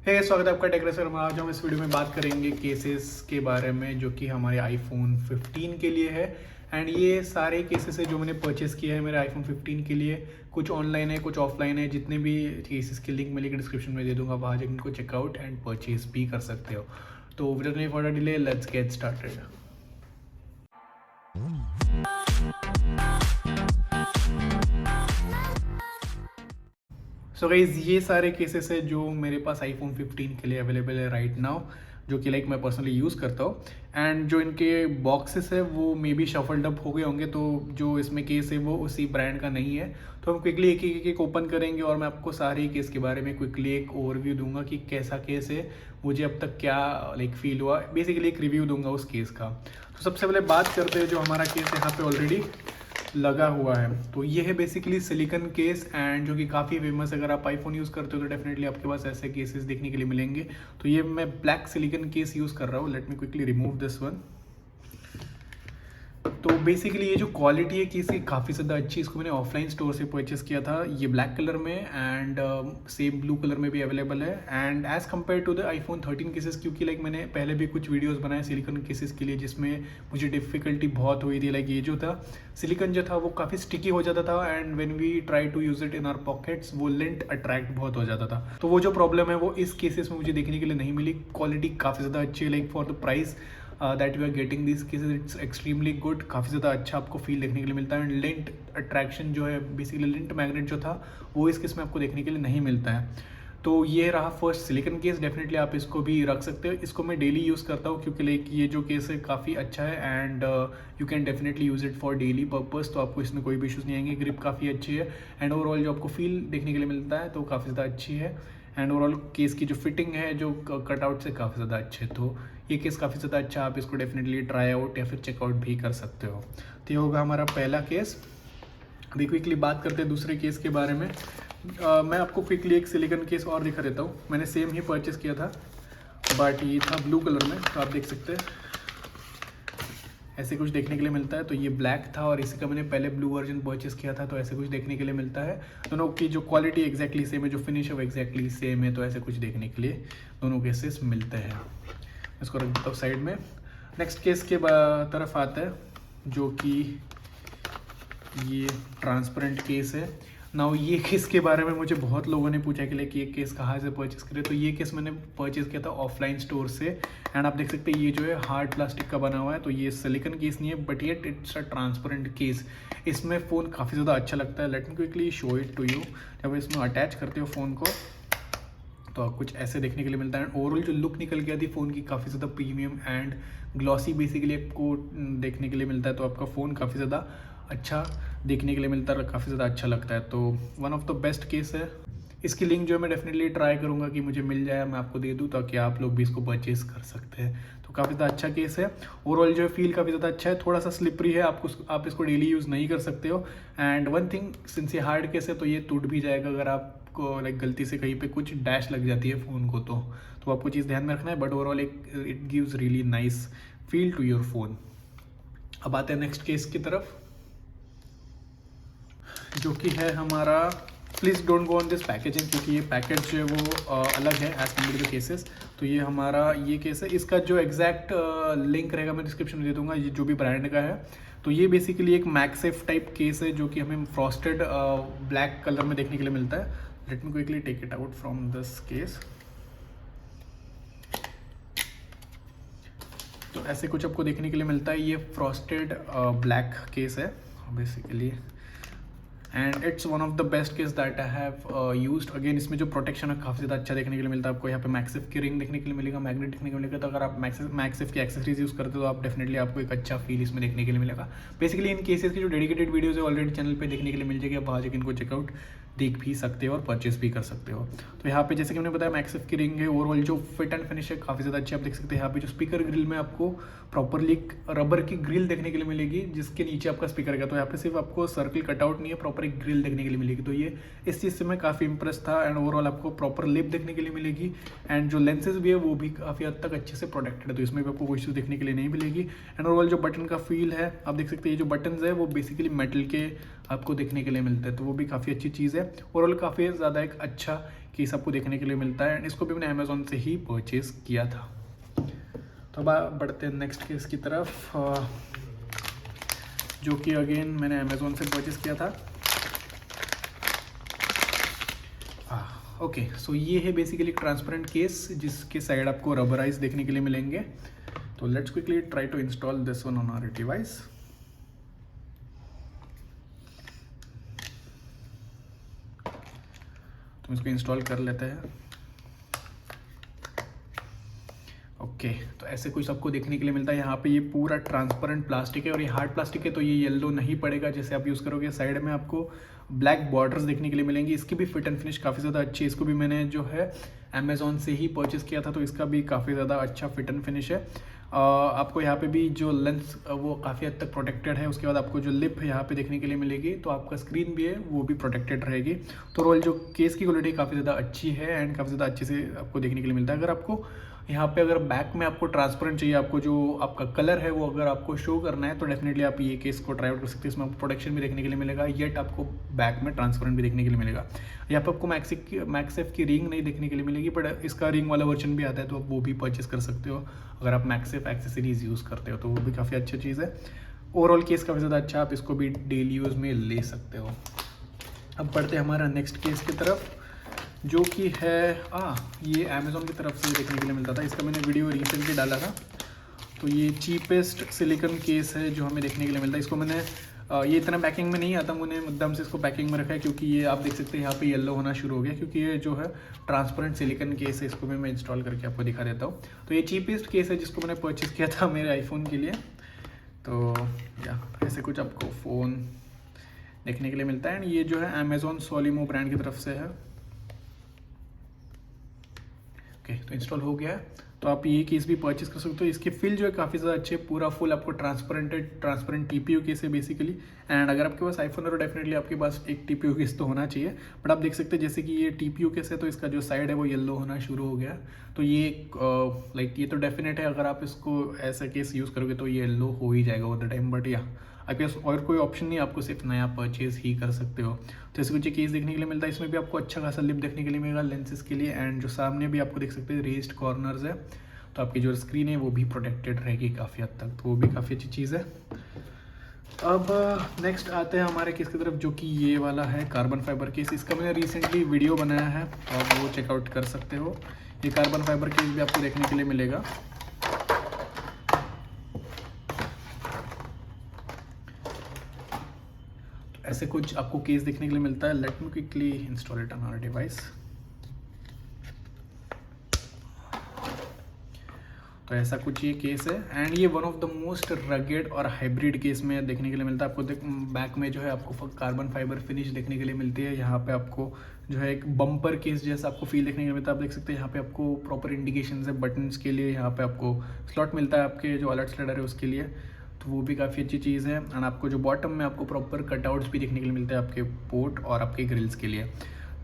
स्वागत है आपका टेक रेसर में। आज हम इस वीडियो में बात करेंगे केसेस के बारे में जो कि हमारे आईफोन 15 के लिए है। एंड ये सारे केसेस है जो मैंने परचेस किए हैं मेरे आईफोन 15 के लिए। कुछ ऑनलाइन है, कुछ ऑफलाइन है। जितने भी केसेस की लिंक मिलेगी डिस्क्रिप्शन में दे दूंगा, वहाँ जाकर इनको चेकआउट एंड परचेस भी कर सकते हो। तो without any further delay let's get started. So guys ये सारे केसेस है जो मेरे पास आईफोन 15 के लिए अवेलेबल है राइट नाउ, जो कि लाइक मैं पर्सनली यूज़ करता हूँ। एंड जो इनके बॉक्सेस है वो मे बी शफल्ड अप हो गए होंगे, तो जो इसमें केस है वो उसी ब्रांड का नहीं है। तो हम क्विकली एक ओपन करेंगे और मैं आपको सारे केस के बारे में क्विकली एक ओवरव्यू दूंगा कि कैसा केस है, मुझे अब तक क्या लाइक फील हुआ। बेसिकली एक रिव्यू दूंगा उस केस का। तो सबसे पहले बात करते हैं जो हमारा केस यहाँ पे ऑलरेडी लगा हुआ है। तो ये है बेसिकली सिलिकॉन केस एंड जो कि काफ़ी फेमस। अगर आप आईफोन यूज़ करते हो तो डेफिनेटली आपके पास ऐसे केसेस देखने के लिए मिलेंगे। तो ये मैं ब्लैक सिलिकॉन केस यूज़ कर रहा हूँ। Late me quickly remove this one. तो बेसिकली ये जो क्वालिटी है कि इसकी काफ़ी ज़्यादा अच्छी। इसको मैंने ऑफलाइन स्टोर से परचेस किया था। ये ब्लैक कलर में एंड सेम ब्लू कलर में भी अवेलेबल है। And as compare to the iPhone 13 cases, क्योंकि लाइक मैंने पहले भी कुछ वीडियोस बनाए सिलिकॉन केसेस के लिए जिसमें मुझे डिफ़िकल्टी बहुत हुई थी। लाइक ये जो था सिलिकॉन जो था वो काफ़ी स्टिकी हो जाता था and when we try to use it in our pockets वो लिंट अट्रैक्ट बहुत हो जाता था। तो वो जो प्रॉब्लम है वो इस केसेस में मुझे देखने के लिए नहीं मिली। क्वालिटी काफ़ी ज़्यादा अच्छी है। Like for the price that you are getting this cases it's extremely good. काफ़ी ज़्यादा अच्छा आपको फील देखने के लिए मिलता है। एंड लिंट अट्रैक्शन जो है बेसिकली लिंट मैग्नेट जो था वो इस केस में आपको देखने के लिए नहीं मिलता है। तो ये रहा फर्स्ट सिलिकॉन केस। डेफिनेटली आप इसको भी रख सकते हो। इसको मैं डेली यूज़ करता हूँ क्योंकि लाइक ये जो केस है काफ़ी अच्छा है and you can definitely use it for daily purpose. तो आपको इसमें कोई भी इशूज़ नहीं आएंगे। ग्रिप काफ़ी अच्छी है एंड ओवरऑल जो आपको फील देखने के लिए मिलता है तो काफ़ी ज़्यादा अच्छी है। एंड ओवरऑल केस की जो फिटिंग है जो कटआउट से काफ़ी ज़्यादा अच्छे है। तो ये केस काफ़ी ज़्यादा अच्छा, आप इसको डेफिनेटली ट्राई आउट या फिर चेकआउट भी कर सकते हो। तो ये होगा हमारा पहला केस। अभी क्विकली बात करते हैं दूसरे केस के बारे में। मैं आपको क्विकली एक सिलिकॉन केस और दिखा देता हूँ। मैंने सेम ही परचेस किया था बट ये था ब्लू कलर में। तो आप देख सकते हैं ऐसे कुछ देखने के लिए मिलता है। तो ये ब्लैक था और इसी का मैंने पहले ब्लू वर्जन परचेस किया था। तो ऐसे कुछ देखने के लिए मिलता है। दोनों की जो क्वालिटी एग्जैक्टली सेम है, जो फिनिश है वो एग्जैक्टली सेम है। तो ऐसे कुछ देखने के लिए दोनों केसेस मिलते हैं। इसको रख देता हूँ साइड में। नेक्स्ट केस के तरफ आता है जो कि ये ट्रांसपेरेंट केस है। नाउ ये केस के बारे में मुझे बहुत लोगों ने पूछा कि लाइक ये केस कहाँ से परचेस करें। तो ये केस मैंने परचेस किया था ऑफलाइन स्टोर से। एंड आप देख सकते हैं ये जो है हार्ड प्लास्टिक का बना हुआ है। तो ये सिलिकॉन केस नहीं है बट ये इट्स अ ट्रांसपेरेंट केस। इसमें फ़ोन काफ़ी ज़्यादा अच्छा लगता है। Let me quickly show it to you. जब इसमें अटैच करते हो फ़ोन को तो आप कुछ ऐसे देखने के लिए मिलता है। ओवरऑल जो लुक निकल गया थी फ़ोन की काफ़ी ज़्यादा प्रीमियम एंड ग्लॉसी बेसिकली आपको देखने के लिए मिलता है। तो आपका फ़ोन काफ़ी ज़्यादा अच्छा देखने के लिए मिलता है और काफ़ी ज़्यादा अच्छा लगता है। तो one of the best case है। इसकी लिंक जो है मैं डेफिनेटली ट्राई करूँगा कि मुझे मिल जाए, मैं आपको दे दूँ ताकि आप लोग भी इसको परचेज़ कर सकते हैं। तो काफ़ी ज़्यादा अच्छा केस है। ओवरऑल जो है फील काफ़ी ज़्यादा अच्छा है। थोड़ा सा स्लिपरी है, आप इसको डेली यूज़ नहीं कर सकते हो। एंड वन थिंग, सिंस ये हार्ड केस है तो ये टूट भी जाएगा अगर आपको लाइक गलती से कहीं पे कुछ डैश लग जाती है फ़ोन को। तो आपको चीज़ ध्यान में रखना है। But overall it gives really nice feel to your phone. अब आते हैं नेक्स्ट केस की तरफ जो कि है हमारा please don't go on this packaging, क्योंकि ये पैकेज जो है वो अलग है एज कम्पेयर टू केसेस। तो ये हमारा ये केस है। इसका जो एग्जैक्ट लिंक रहेगा मैं डिस्क्रिप्शन में दे दूंगा, ये जो भी ब्रांड का है। तो ये बेसिकली एक मैक्सेफ टाइप केस है जो कि हमें फ्रॉस्टेड ब्लैक कलर में देखने के लिए मिलता है। Let me quickly take it out from this case. तो ऐसे कुछ आपको देखने के लिए मिलता है। ये फ्रॉस्टेड ब्लैक केस है basically and it's one of the best case that I have used. Again इसमें जो प्रोटेक्शन है काफ़ी ज़्यादा अच्छा देखने के लिए मिलता है। आपको यहाँ पे मैक्सिफ की रिंग देखने के लिए मिलेगा, मैग्नेट देखने को मिलेगा। तो अगर आप मैक्सिफ की एक्सेसरीज यूज़ करते हो तो आप डेफिनेटली आपको एक अच्छा फील इसमें देखने के लिए मिलेगा। बेसिकली इन केसेस की जो डेडिकेटेड वीडियोज़ है ऑलरेडी चैनल पे देखने के लिए मिल जाएगी। आप वहाँ जाकर इनको चेकआउट देख भी सकते हो और परचेस भी कर सकते हो। तो यहाँ पे जैसे कि मैंने बताया मैक्सिफ की रिंग है। ओवरऑल जो फिट एंड फिनिश है काफ़ी ज़्यादा अच्छी। आप देख सकते हैं यहाँ पे जो स्पीकर ग्रिल में आपको प्रॉपरली रबर की ग्रिल देखने के लिए मिलेगी जिसके नीचे आपका स्पीकर है। तो यहाँ पे सिर्फ आपको सर्कल कटआउट नहीं है, प्रॉपर एक ग्रिल देखने के लिए मिलेगी। तो ये इस चीज़ से मैं काफ़ी इंप्रेस था। एंड ओवरऑल आपको प्रॉपर लिप देखने के लिए मिलेगी एंड जो लेंसेज भी है वो भी काफ़ी हद तक अच्छे से प्रोटेक्टेड है। तो इसमें भी आपको कोई चीज़ देखने के लिए नहीं मिलेगी। एंड ओवरऑल जो बटन का फील है आप देख सकते हैं, ये जो बटन है वो बेसिकली मेटल के आपको देखने के लिए मिलते हैं। तो वो भी काफ़ी अच्छी चीज़ है। ओवरऑल काफ़ी ज़्यादा एक अच्छा केस आपको देखने के लिए मिलता है, एंड इसको भी मैंने अमेज़ॉन से ही परचेज़ किया था। तो अब बढ़ते हैं नेक्स्ट केस की तरफ, जो कि अगेन मैंने अमेज़ॉन से परचेज़ किया था। ओके, सो ये है बेसिकली ट्रांसपेरेंट केस जिसके साइड आपको रबराइज देखने के लिए मिलेंगे। तो let's quickly try to install this one on our device. तो इसको इंस्टॉल कर लेते हैं। ओके, तो ऐसे कुछ आपको देखने के लिए मिलता है। यहाँ पे ये पूरा ट्रांसपेरेंट प्लास्टिक है और ये हार्ड प्लास्टिक है, तो ये येलो नहीं पड़ेगा जैसे आप यूज़ करोगे। साइड में आपको ब्लैक बॉर्डर्स देखने के लिए मिलेंगी। इसकी भी फिट एंड फिनिश काफ़ी ज़्यादा अच्छी है। इसको भी मैंने जो है अमेज़ॉन से ही परचेज़ किया था, तो इसका भी काफ़ी ज़्यादा अच्छा फिट एंड फिनिश है। आपको यहाँ पे भी जो लेंस वो काफ़ी हद तक प्रोटेक्टेड है। उसके बाद आपको जो लिप यहाँ पे देखने के लिए मिलेगी, तो आपका स्क्रीन भी है वो भी प्रोटेक्टेड रहेगी। तो ओवरऑल जो केस की क्वालिटी काफ़ी ज़्यादा अच्छी है एंड काफ़ी ज़्यादा अच्छे से आपको देखने के लिए मिलता है। अगर आपको यहाँ पे अगर बैक में आपको ट्रांसपेरेंट चाहिए, आपको जो आपका कलर है वो अगर आपको शो करना है, तो डेफिनेटली आप ये केस को ट्राई आउट कर सकते हैं। इसमें आपको प्रोटेक्शन भी देखने के लिए मिलेगा, येट आपको बैक में ट्रांसपेरेंट भी देखने के लिए मिलेगा। यहाँ पे आपको मैक्सेफ की रिंग नहीं देखने के लिए मिलेगी, बट इसका रिंग वाला वर्जन भी आता है, तो आप वो भी परचेस कर सकते हो अगर आप मैक्सेफ एक्सेसरीज यूज़ करते हो, तो वो भी काफ़ी अच्छी चीज़ है। ओवरऑल केस काफ़ी ज़्यादा अच्छा, आप इसको भी डेली यूज़ में ले सकते हो। अब बढ़ते हैं हमारा नेक्स्ट केस की तरफ, जो कि है ये अमेज़ॉन की तरफ से देखने के लिए मिलता था। इसका मैंने वीडियो रिसेंटली डाला था। तो ये चीपेस्ट सिलिकॉन केस है जो हमें देखने के लिए मिलता है। इसको मैंने ये इतना पैकिंग में नहीं आता, मैंने एकदम से इसको पैकिंग में रखा है, क्योंकि ये आप देख सकते हैं यहाँ पे येलो होना शुरू हो गया, क्योंकि ये जो है ट्रांसपेरेंट सिलिकॉन केस है। इसको भी मैं इंस्टॉल करके आपको दिखा देता हूँ। तो ये चीपेस्ट केस है जिसको मैंने परचेज़ किया था मेरे आईफोन के लिए। तो या ऐसे कुछ आपको फ़ोन देखने के लिए मिलता है, एंड ये जो है अमेज़ॉन सोलिमो ब्रांड की तरफ से है। ओके, तो इंस्टॉल हो गया है। तो आप ये केस भी परचेस कर सकते हो। इसकी फील जो है काफ़ी ज़्यादा अच्छी है, पूरा फुल आपको ट्रांसपेरेंट टीपीयू केस है बेसिकली। एंड अगर आपके पास आईफोन है तो डेफिनेटली आपके पास एक टीपीयू केस तो होना चाहिए। बट आप देख सकते हैं जैसे कि ये टीपीयू केस है, तो इसका जो साइड है वो येलो होना शुरू हो गया। तो ये ये तो डेफिनेट है, अगर आप इसको ऐसा केस यूज़ करोगे तो ये येलो हो ही जाएगा ओवर द टाइम। बट या आपके पास और कोई ऑप्शन नहीं, आपको सिर्फ नया परचेज ही कर सकते हो। तो ऐसे कुछ केस देखने के लिए मिलता है। इसमें भी आपको अच्छा खासा लिप देखने के लिए मिलेगा लेंसेज के लिए, एंड जो सामने भी आपको देख सकते हैं रेस्ड कॉर्नर्स है, तो आपकी जो स्क्रीन है वो भी प्रोटेक्टेड रहेगी काफ़ी हद तक, तो वो भी काफ़ी अच्छी चीज़ है। अब नेक्स्ट आते हैं हमारे केस की तरफ, जो कि ये वाला है कार्बन फाइबर केस। इसका मैंने रिसेंटली वीडियो बनाया है, तो आप वो चेकआउट कर सकते हो। ये कार्बन फाइबर केस भी आपको देखने के लिए मिलेगा। ऐसे कुछ आपको केस देखने के लिए मिलता है। Let me quickly install it on our device. तो ऐसा कुछ ये केस है, एंड ये one of the most rugged और हाइब्रिड केस में देखने के लिए मिलता है। आपको बैक में जो है आपको कार्बन फाइबर फिनिश देखने के लिए मिलती है। यहाँ पे आपको जो है एक बम्पर केस जैसा आपको फील देखने के लिए मिलता है। आप देख सकते हैं यहाँ पे आपको प्रॉपर इंडिकेशन है बटन्स के लिए। यहाँ पे आपको स्लॉट मिलता है आपके जो अलर्ट स्लाइडर है उसके लिए, तो वो भी काफ़ी अच्छी चीज़ है। एंड आपको जो बॉटम में आपको प्रॉपर कटआउट्स भी देखने के लिए मिलते हैं आपके पोर्ट और आपके ग्रिल्स के लिए।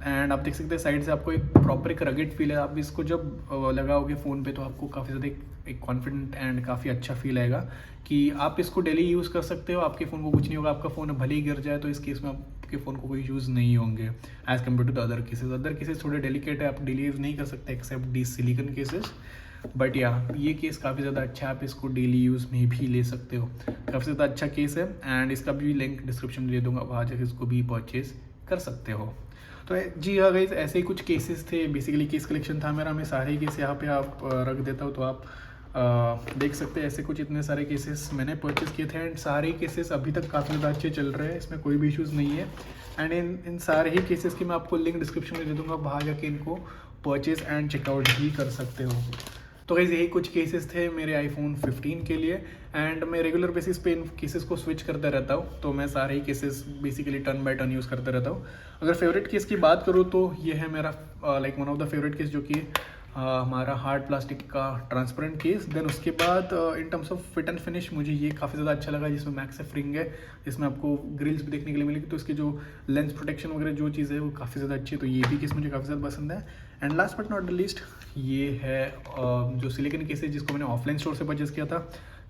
एंड आप देख सकते हैं साइड से आपको एक प्रॉपर एक रगेड फील है। आप इसको जब लगाओगे फ़ोन पे तो आपको काफ़ी ज़्यादा एक कॉन्फिडेंट एंड काफ़ी अच्छा फील आएगा कि आप इसको डेली यूज़ कर सकते हो। आपके फ़ोन को कुछ नहीं होगा, आपका फ़ोन भले ही गिर जाए तो इस केस में आपके फ़ोन को कोई यूज़ नहीं होंगे as compare to the other cases. Other cases थोड़े डेलिकेट है, आप डेली यूज़ नहीं कर सकते except the silicone cases. But या ये केस काफ़ी ज़्यादा अच्छा है, आप इसको डेली यूज़ में भी ले सकते हो। काफ़ी ज़्यादा अच्छा केस है, एंड इसका भी लिंक डिस्क्रिप्शन में दे दूँगा, वहाँ जाकर इसको भी परचेज़ कर सकते हो। तो जी हाँ गाइस, ऐसे ही कुछ केसेस थे। बेसिकली केस कलेक्शन था मेरा, मैं सारे केस यहाँ पे आप रख देता हूँ, तो आप देख सकते हैं ऐसे कुछ इतने सारे केसेस मैंने परचेज़ किए थे, एंड सारे केसेस अभी तक काफ़ी ज़्यादा अच्छे चल रहे हैं, इसमें कोई भी इश्यूज़ नहीं है। एंड इन सारे ही केसेस की मैं आपको लिंक डिस्क्रिप्शन में दे दूँगा, वहाँ जाके इनको परचेज़ एंड चेकआउट भी कर सकते हो। तो गाइस यही कुछ केसेस थे मेरे आईफोन 15 के लिए, एंड मैं रेगुलर बेसिस पे इन केसेस को स्विच करता रहता हूँ। तो मैं सारे ही cases basically turn by turn use करता रहता हूँ। अगर फेवरेट केस की बात करूँ तो ये है मेरा one of the favourite case, जो कि हमारा हार्ड प्लास्टिक का ट्रांसपेरेंट केस। देन उसके बाद in terms of fit and finish मुझे ये काफ़ी ज़्यादा अच्छा लगा, जिसमें मैक्सेफ रिंग है, जिसमें आपको ग्रिल्स भी देखने के लिए मिलेगी। तो इसकी जो लेंस प्रोटेक्शन वगैरह जो चीज़ है वो काफ़ी ज़्यादा अच्छी है, तो ये भी केस मुझे काफ़ी ज़्यादा पसंद है। And last but not the least ये है जो सिलिकॉन केस है, जिसको मैंने ऑफलाइन स्टोर से परचेज़ किया था।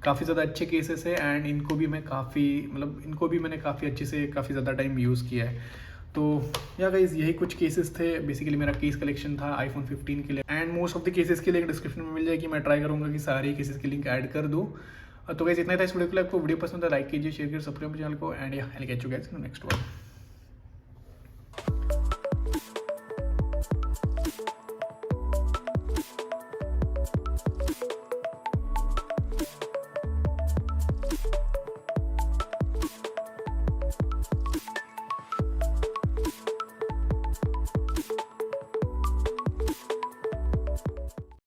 काफ़ी ज़्यादा अच्छे केसेस है, एंड इनको भी मैंने काफ़ी अच्छे से काफ़ी ज़्यादा टाइम यूज़ किया है। तो या गाइस यही कुछ केसेस थे, बेसिकली मेरा केस कलेक्शन था आईफोन 15 के लिए। And most of the cases के लिंक डिस्क्रिप्शन में मिल जाएगी, मैं ट्राई करूँगा कि सारे केसेस के लिंक ऐड कर दूँ। तो गाइस इतना था इस वीडियो के लिए। आपको वीडियो पसंद है लाइक कीजिए, शेयर कीजिए, सब्सक्राइब चैनल को, एंड या I will catch you guys in the next one.